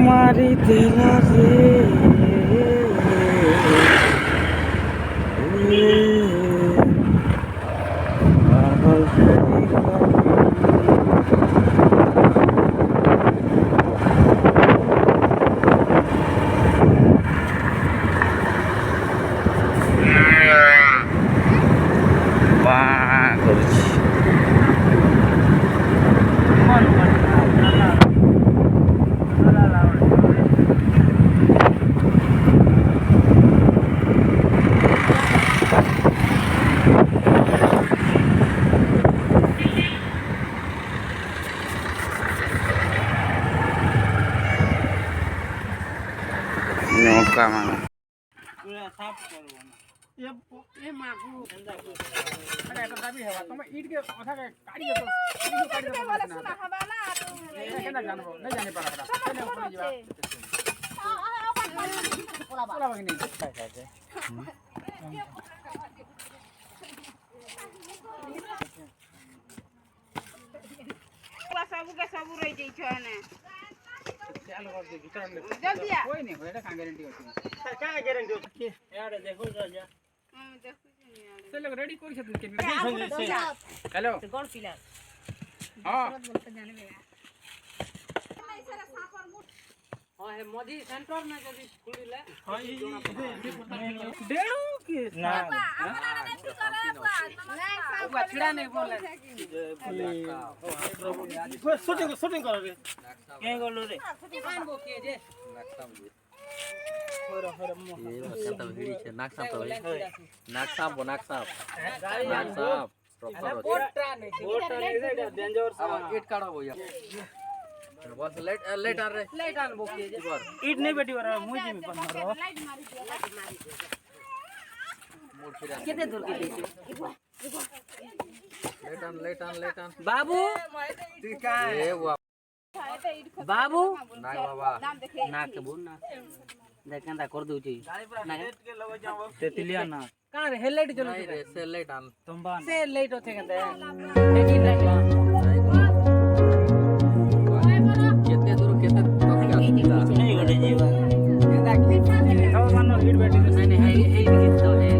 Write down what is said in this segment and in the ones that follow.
मारी तेरा नौका माना साफ करो ये मागू अरे तो दाबी है तुम ईट के उठा के काटी दो काटी दो बोले सुना हवा ना तो केना जानबो नहीं जाने पारा केना ऊपर जीवा पोला बगनी सब के सब रह जाई छ ने चालू कर दे भीतर ले जल्दी आ कोई नहीं होएगा का गारंटी होती है का गारंटी होती है यार देखो जा हां देखो चलो रेडी कर छत के हेलो गोल पिलर हां बोलते जाने में नहीं सारा सापर मुठ हां है मोदी सेंटर में जदी खुलीले हां ये डेढ़ो के ना हमरा ने ठीक करे बा छिड़ा नहीं बोले शूटिंग करो रे के गोलो रे कान बो के जे नाकसाम जे होरो ये मस्त भिड़ी छे नाकसाम तो नाकसाम प्रॉपर बोटा नहीं डेंजर अब ईट काढो भैया बस लेट आर बो के जे ईट नहीं बेटी वर मुजी में पण मारो लाइट मारी मोड़ फिरा केते दूर के देछे लेट आन बाबू ठीक है बाबू ना बाबा ना के बोल ना देखंदा कर दउ छी ना के लगे जाओ तेतलिया ना का रे हेडलाइट चलो रे से लाइट आन तंबा से लाइट होथे कंदे लेकिन लाइट केते दूर केते नहीं गडे जीवा तो मानो हीट बैठी नहीं है गीत तो है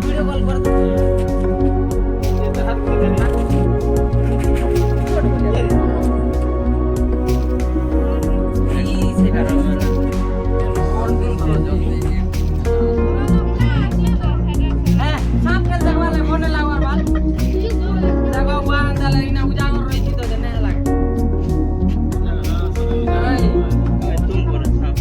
वीडियो कॉल कर दो ये तो हाथ में करना नहीं से करो कौन दिन चलो जो है साफ कर जगवा ले मोने लावर बाल जगवा वान डाले इना उजागर रही थी तो देने लगा तुम पर साफ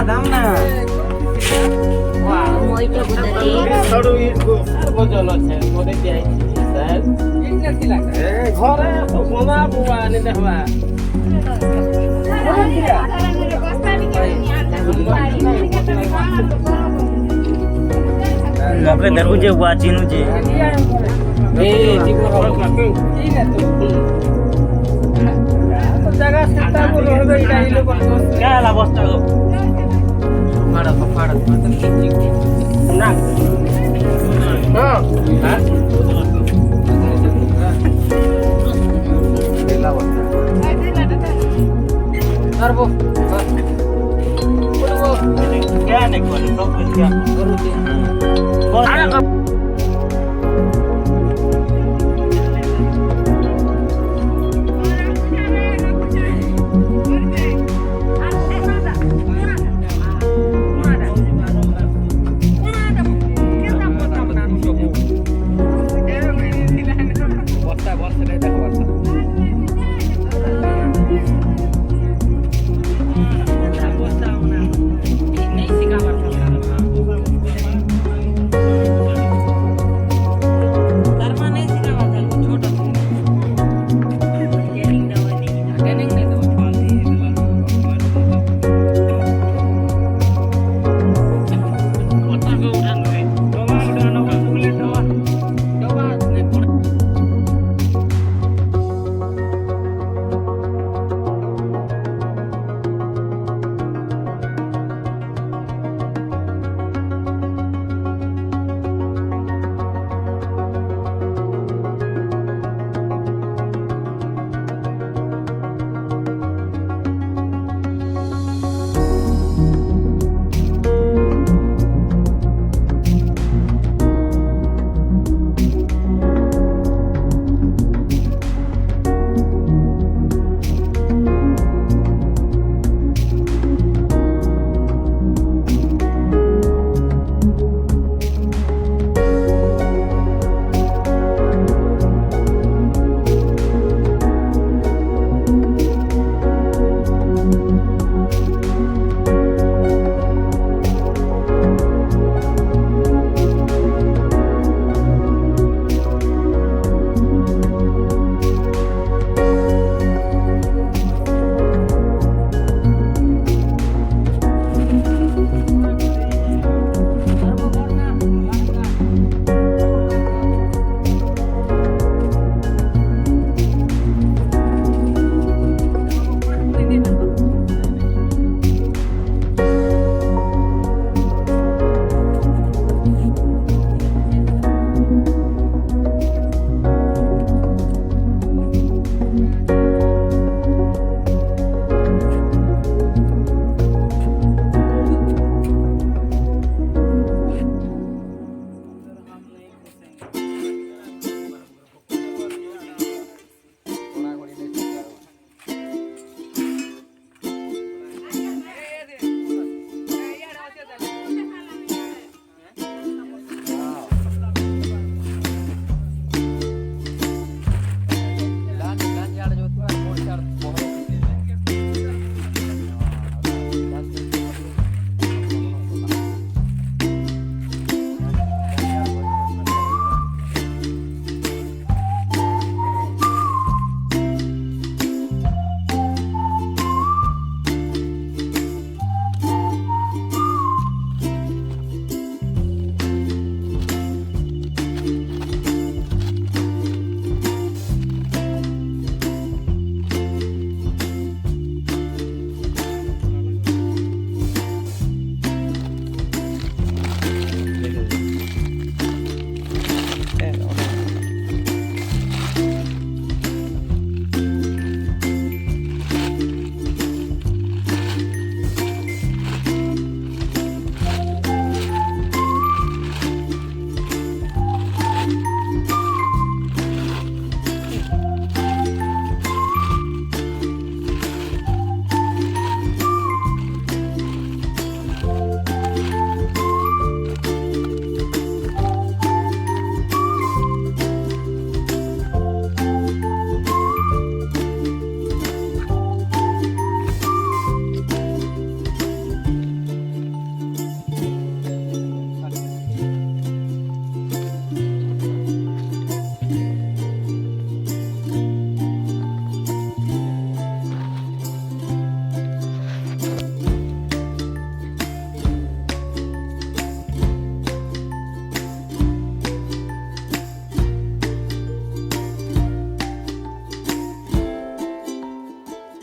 Damna. Wah, mau itu tadi. Sadu itu, bojol aja. Mau dia ini, sir. Ini tidak. Ghore to mama buwa ni dehwa. Ngapre देखो जे बुआ चिनु जे. जीवन और क्यों? ठीक है तो जगह सेटा बोलो हो गई डाइलो पर क्या ला बस्ता हो फाड़ा मतलब ना हां हां ला बस्ता करबो बोलो क्या नहीं करे सब क्या